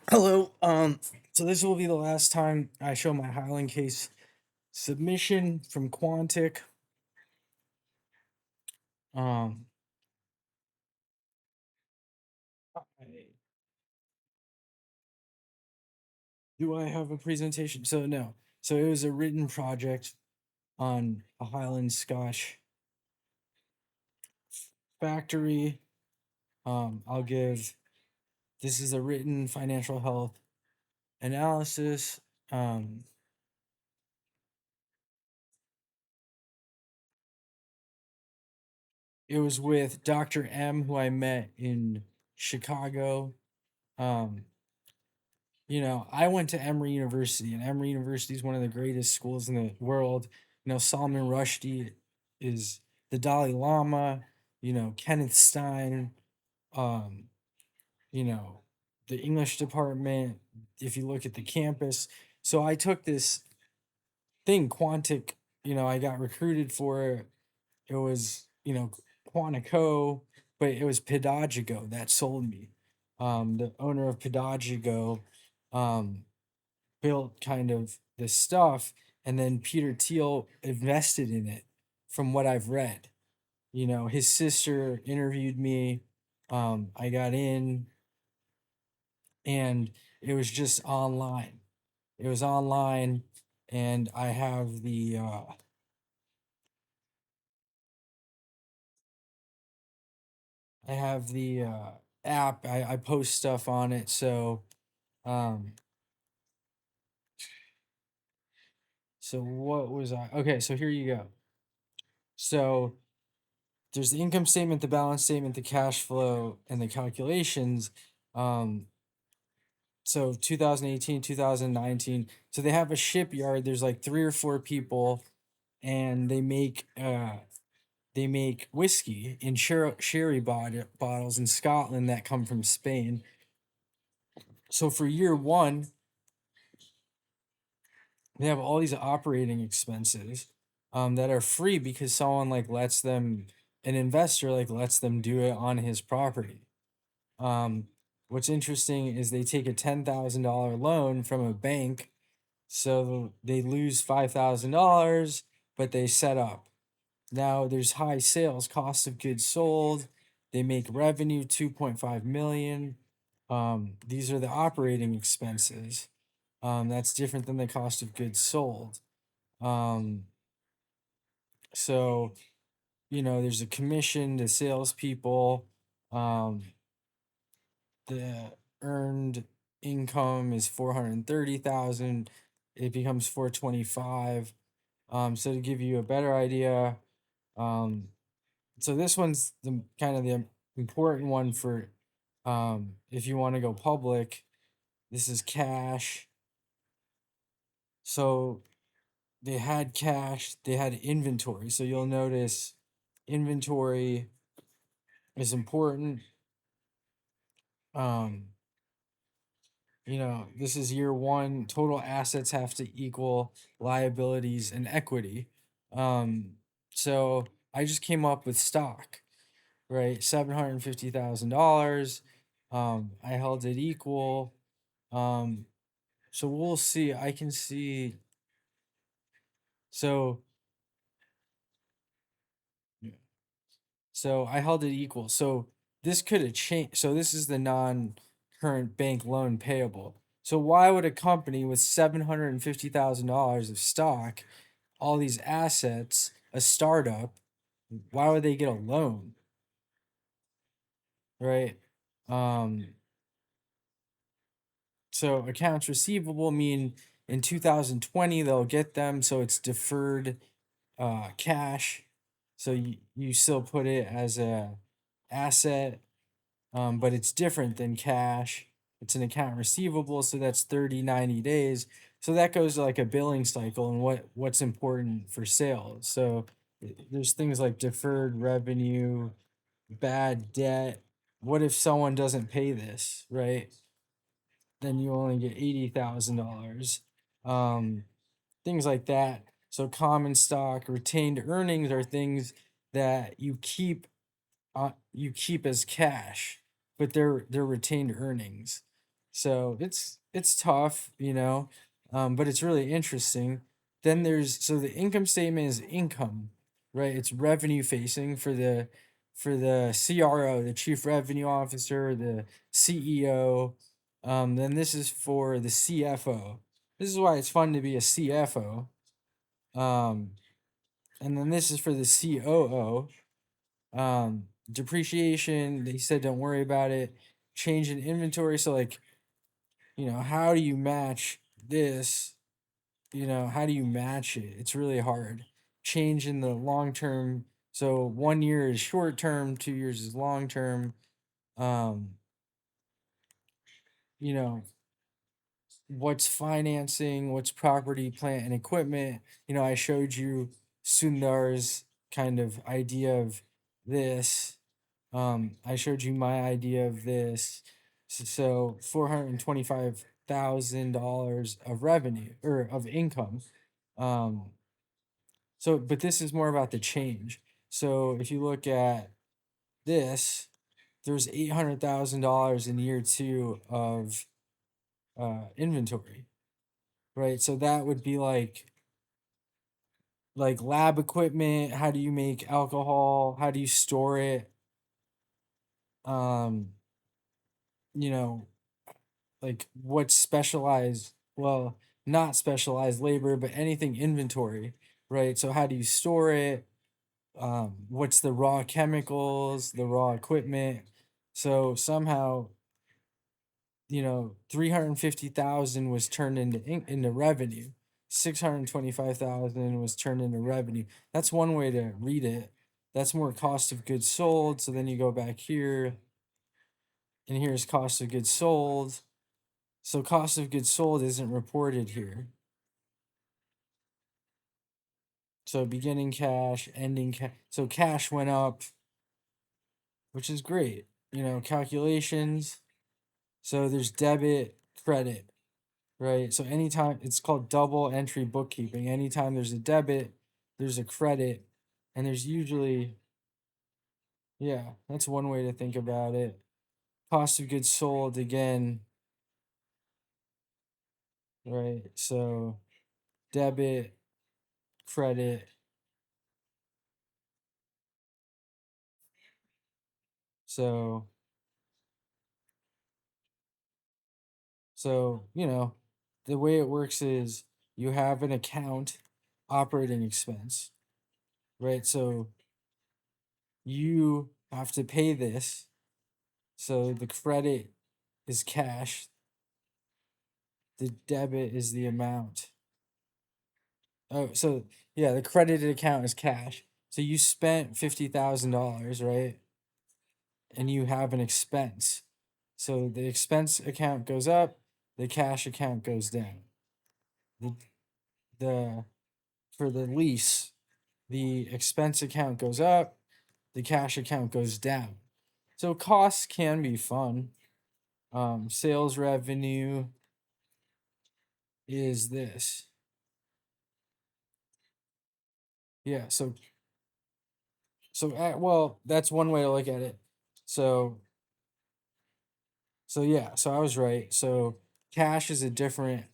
Hello. So this will be the last time I show my Highland case submission from Quantic. Um, do I have a presentation? So no. So it was a written project on a Highland Scotch factory. I'll give. This is a written financial health analysis. Um, it was with Dr. M, who I met in Chicago. Um, I went to Emory University, and Emory University is one of the greatest schools in the world. Salman Rushdie is the Dalai Lama. Kenneth Stein. Um, you know, the English department. If you look at the campus, so I took this thing, Quantic. I got recruited for it. It was Quantico, but it was Pedagogo that sold me. The owner of Pedagogo. Um, Built kind of this stuff, and then Peter Thiel invested in it from what I've read. His sister interviewed me. I got in, and it was just online. It was online, and I have the app. I post stuff on it. Um so what was I okay, so here you go. So there's the income statement, the balance statement, the cash flow, and the calculations. Um, so 2018, 2019. So they have a shipyard. There's like three or four people, and they make whiskey in sherry bottles in Scotland that come from Spain. So for year one, they have all these operating expenses that are free because someone like lets them, an investor like lets them do it on his property. Um, what's interesting is they take a $10,000 loan from a bank, so they lose $5,000, but they set up. Now there's high sales, cost of goods sold. They make revenue 2.5 million. These are the operating expenses. That's different than the cost of goods sold. Um, so there's a commission to salespeople. The earned income is 430,000. It becomes 425. So to give you a better idea, um, so this one's the kind of the important one for if you want to go public. This is cash. So they had cash, they had inventory. So you'll notice inventory is important. Um, this is year one. Total assets have to equal liabilities and equity. Um, so I just came up with stock, right? $750,000. I held it equal. Um, so we'll see. I can see. So, so I held it equal. So this could have changed. So this is the non-current bank loan payable. So why would a company with $750,000 of stock, all these assets, a startup, why would they get a loan, right? Um, so accounts receivable mean in 2020 they'll get them, so it's deferred cash. So you still put it as a asset, but it's different than cash. It's an account receivable, so that's 30, 90 days. So that goes to like a billing cycle and what's important for sales. So there's things like deferred revenue, bad debt. What if someone doesn't pay this, right? Then you only get $80,000. Um, Things like that. So common stock, retained earnings are things that you keep as cash, but they're retained earnings. So it's tough, but it's really interesting. Then there's so the income statement is income, right? It's revenue facing for the CRO, the chief revenue officer, the CEO. Then this is for the CFO. This is why it's fun to be a CFO. Um, and then this is for the COO. Depreciation, they said don't worry about it. Change in inventory. So like, how do you match this? How do you match it? It's really hard. Change in the long term. So 1 year is short term, 2 years is long term. Um, you know, what's financing, what's property, plant, and equipment. I showed you Sundar's kind of idea of this. I showed you my idea of this. So $425,000 of revenue or of income. Um, but this is more about the change. So if you look at this, there's $800,000 in year two of inventory, right? So that would be like lab equipment. How do you make alcohol? How do you store it? Um, you know, like what's specialized, well, not specialized labor, but anything inventory, right? So how do you store it? What's the raw chemicals, the raw equipment? So somehow, 350,000 was turned into revenue. 625,000 was turned into revenue. That's one way to read it. That's more cost of goods sold. So then you go back here, and here's cost of goods sold. So cost of goods sold isn't reported here. So beginning cash, ending cash. So cash went up, which is great. Calculations. So there's debit, credit, right? So anytime it's called double entry bookkeeping. Anytime there's a debit, there's a credit, and there's usually, yeah, that's one way to think about it. Cost of goods sold again, right? So debit, credit. So the way it works is you have an account operating expense, right? So you have to pay this. So the credit is cash, the debit is the amount. Oh, so yeah, the credited account is cash. So you spent $50,000, right? And you have an expense. So the expense account goes up, the cash account goes down. The, the for the lease, the expense account goes up, the cash account goes down. So costs can be fun. Sales revenue is this. Yeah, well, that's one way to look at it. So yeah, so I was right. So cash is a different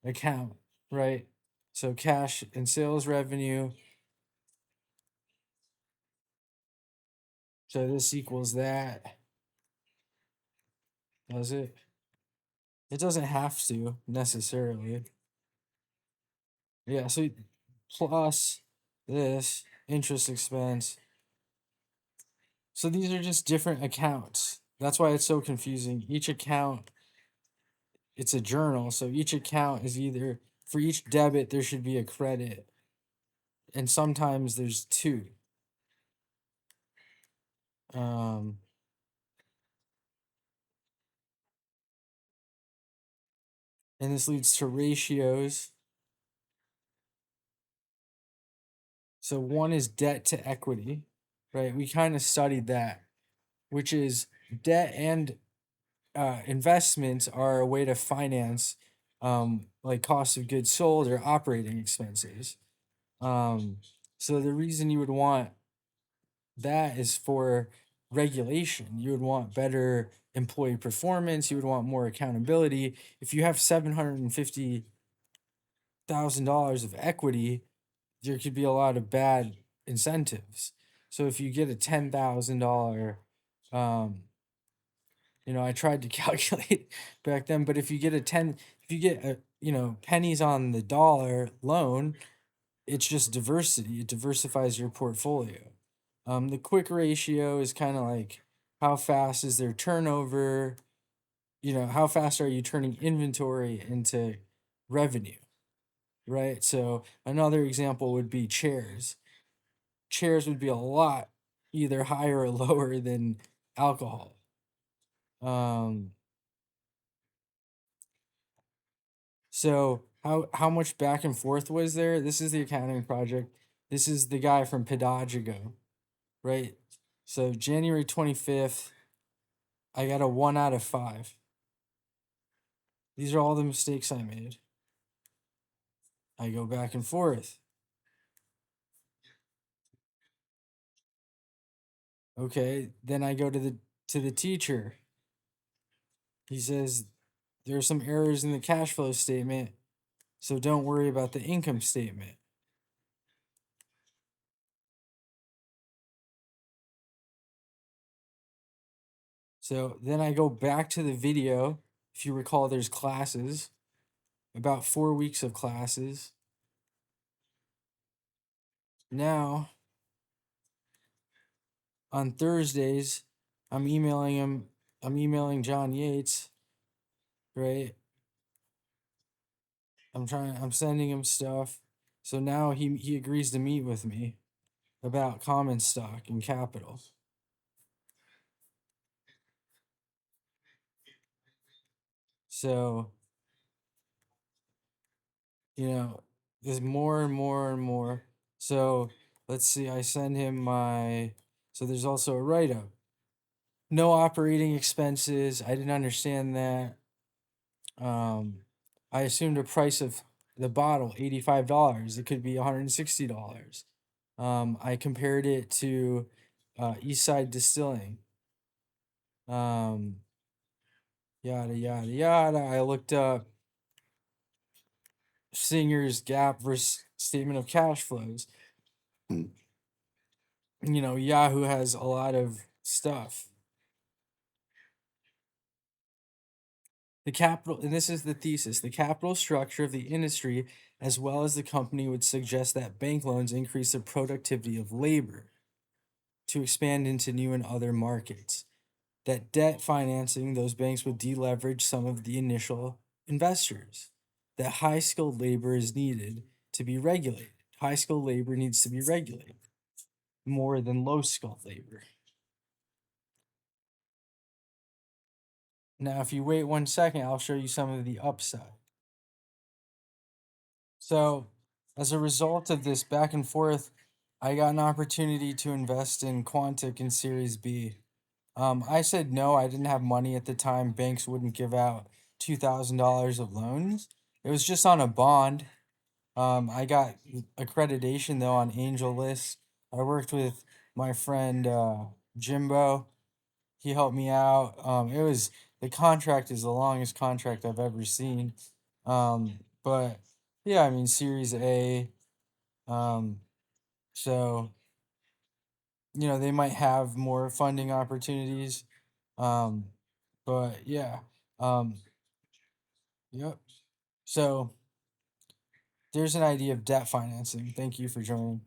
account, right? So cash and sales revenue. So this equals that. Does it? It doesn't have to necessarily. Yeah, so plus this interest expense. So these are just different accounts. That's why it's so confusing. Each account, it's a journal. So each account is either, for each debit, there should be a credit. And sometimes there's two. Um, and this leads to ratios. So one is debt to equity, right? We kind of studied that, which is debt and investments are a way to finance like cost of goods sold or operating expenses. Um, so the reason you would want that is for regulation. You would want better employee performance. You would want more accountability. If you have $750,000 of equity, there could be a lot of bad incentives. So if you get a $10,000, um, I tried to calculate back then, but if you get pennies on the dollar loan, it's just diversity. It diversifies your portfolio. The quick ratio is kind of like how fast is their turnover, how fast are you turning inventory into revenue, right? So another example would be chairs. Chairs would be a lot either higher or lower than alcohol. Um, so how much back and forth was there? This is the accounting project. This is the guy from Pedagogo, right? So January 25th, I got a 1 out of 5. These are all the mistakes I made. I go back and forth. Okay, then I go to the teacher. He says there are some errors in the cash flow statement, so don't worry about the income statement. So then I go back to the video. If you recall, there's classes, about 4 weeks of classes. Now, on Thursdays, I'm emailing him. I'm emailing John Yates, right? I'm sending him stuff. So now he agrees to meet with me about common stock and capital. So, you know, there's more and more and more. So let's see, I send him so there's also a write up. No operating expenses. I didn't understand that. Um, I assumed the price of the bottle, $85. It could be $160. I compared it to Eastside Distilling. Um, Yada yada yada. I looked up Singer's Gap versus Statement of Cash Flows. Yahoo has a lot of stuff. The capital, and this is the thesis, the capital structure of the industry as well as the company would suggest that bank loans increase the productivity of labor to expand into new and other markets. That debt financing, those banks would deleverage some of the initial investors. That high skilled labor is needed to be regulated. High skilled labor needs to be regulated more than low skilled labor. Now, if you wait 1 second, I'll show you some of the upside. So, as a result of this back and forth, I got an opportunity to invest in Quantic in Series B. I said no, I didn't have money at the time. Banks wouldn't give out $2,000 of loans. It was just on a bond. I got accreditation though on Angel List. I worked with my friend Jimbo. He helped me out. The contract is the longest contract I've ever seen. But yeah, I mean Series A. Um, so they might have more funding opportunities. Um, but yeah. Um, yep. So there's an idea of debt financing. Thank you for joining.